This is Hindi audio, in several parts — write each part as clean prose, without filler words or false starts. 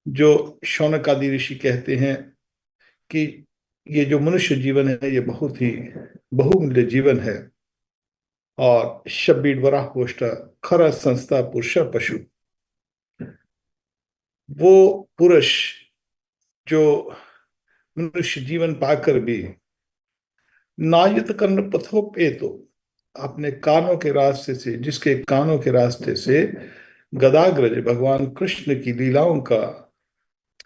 जो शौनक आदि ऋषि कहते हैं कि ये जो मनुष्य जीवन है ये बहुत ही बहुमूल्य जीवन है। और शब्बीड वराह कोष्ठ खरा संस्था पुरुष पशु, वो पुरुष जो मनुष्य जीवन पाकर भी नायत कर्ण पथो पे, तो अपने कानों के रास्ते से, जिसके कानों के रास्ते से गदाग्रज भगवान कृष्ण की लीलाओं का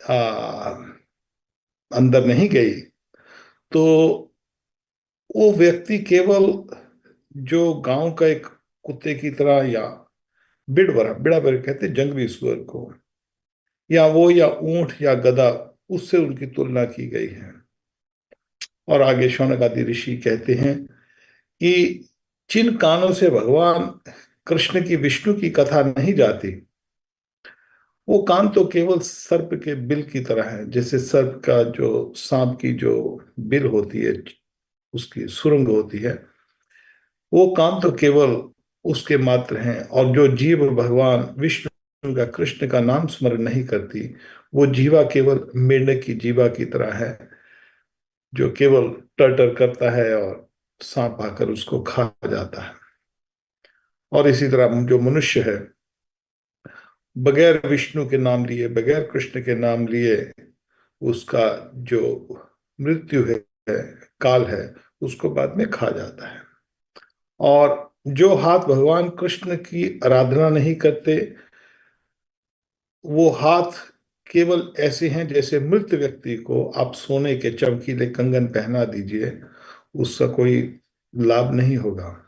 आ, अंदर नहीं गई, तो वो व्यक्ति केवल जो गांव का एक कुत्ते की तरह, या बिड़बरा, बिड़ाबर कहते हैं जंगली सुअर को, या वो या ऊंट या गधा, उससे उनकी तुलना की गई है। और आगे शौनक आदि ऋषि कहते हैं कि जिन कानों से भगवान कृष्ण की, विष्णु की कथा नहीं जाती, वो कान तो केवल सर्प के बिल की तरह है। जैसे सर्प का जो, सांप की जो बिल होती है, उसकी सुरंग होती है, वो कान तो केवल उसके मात्र हैं। और जो जीव भगवान विष्णु का, कृष्ण का नाम स्मरण नहीं करती, वो जीवा केवल मेंढक की जीवा की तरह है, जो केवल टर करता है और सांप आकर उसको खा जाता है। और इसी तरह जो मनुष्य है, बगैर विष्णु के नाम लिए, बगैर कृष्ण के नाम लिए, उसका जो मृत्यु है, काल है, उसको बाद में खा जाता है। और जो हाथ भगवान कृष्ण की आराधना नहीं करते, वो हाथ केवल ऐसे हैं जैसे मृत व्यक्ति को आप सोने के चमकीले कंगन पहना दीजिए, उसका कोई लाभ नहीं होगा।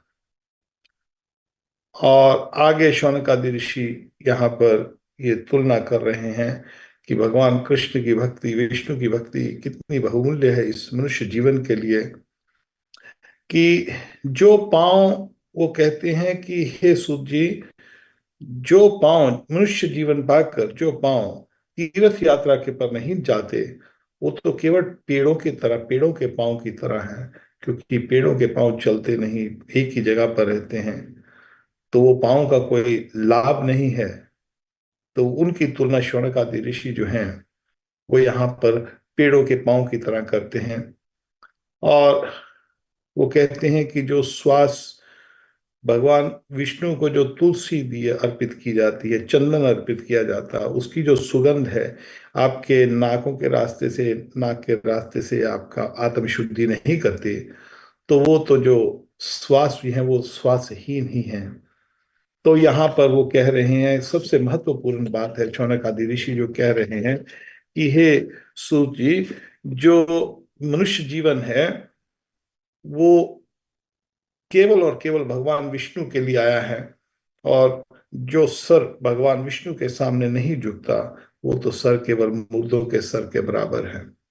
और आगे शौनकादि ऋषि यहाँ पर ये तुलना कर रहे हैं कि भगवान कृष्ण की भक्ति, विष्णु की भक्ति कितनी बहुमूल्य है इस मनुष्य जीवन के लिए। कि जो पांव, वो कहते हैं कि हे सूत जी, जो पांव मनुष्य जीवन पाकर, जो पांव तीर्थ यात्रा के पर नहीं जाते, वो तो केवल पेड़ों की तरह, पेड़ों के पांव की तरह है। क्योंकि पेड़ों के पांव चलते नहीं, एक ही जगह पर रहते हैं, तो वो पांव का कोई लाभ नहीं है। तो उनकी तुलना शौनक आदि ऋषि जो हैं, वो यहाँ पर पेड़ों के पांव की तरह करते हैं। और वो कहते हैं कि जो श्वास भगवान विष्णु को जो तुलसी दिए अर्पित की जाती है, चंदन अर्पित किया जाता है, उसकी जो सुगंध है, आपके नाकों के रास्ते से, नाक के रास्ते से आपका आत्म शुद्धि नहीं करती, तो वो तो जो श्वास भी है, वो श्वासहीन ही है। तो यहाँ पर वो कह रहे हैं, सबसे महत्वपूर्ण बात है, शौनक आदि ऋषि जो कह रहे हैं कि हे सूत जी, जो मनुष्य जीवन है, वो केवल और केवल भगवान विष्णु के लिए आया है। और जो सर भगवान विष्णु के सामने नहीं झुकता, वो तो सर केवल मुर्दों के सर के बराबर है।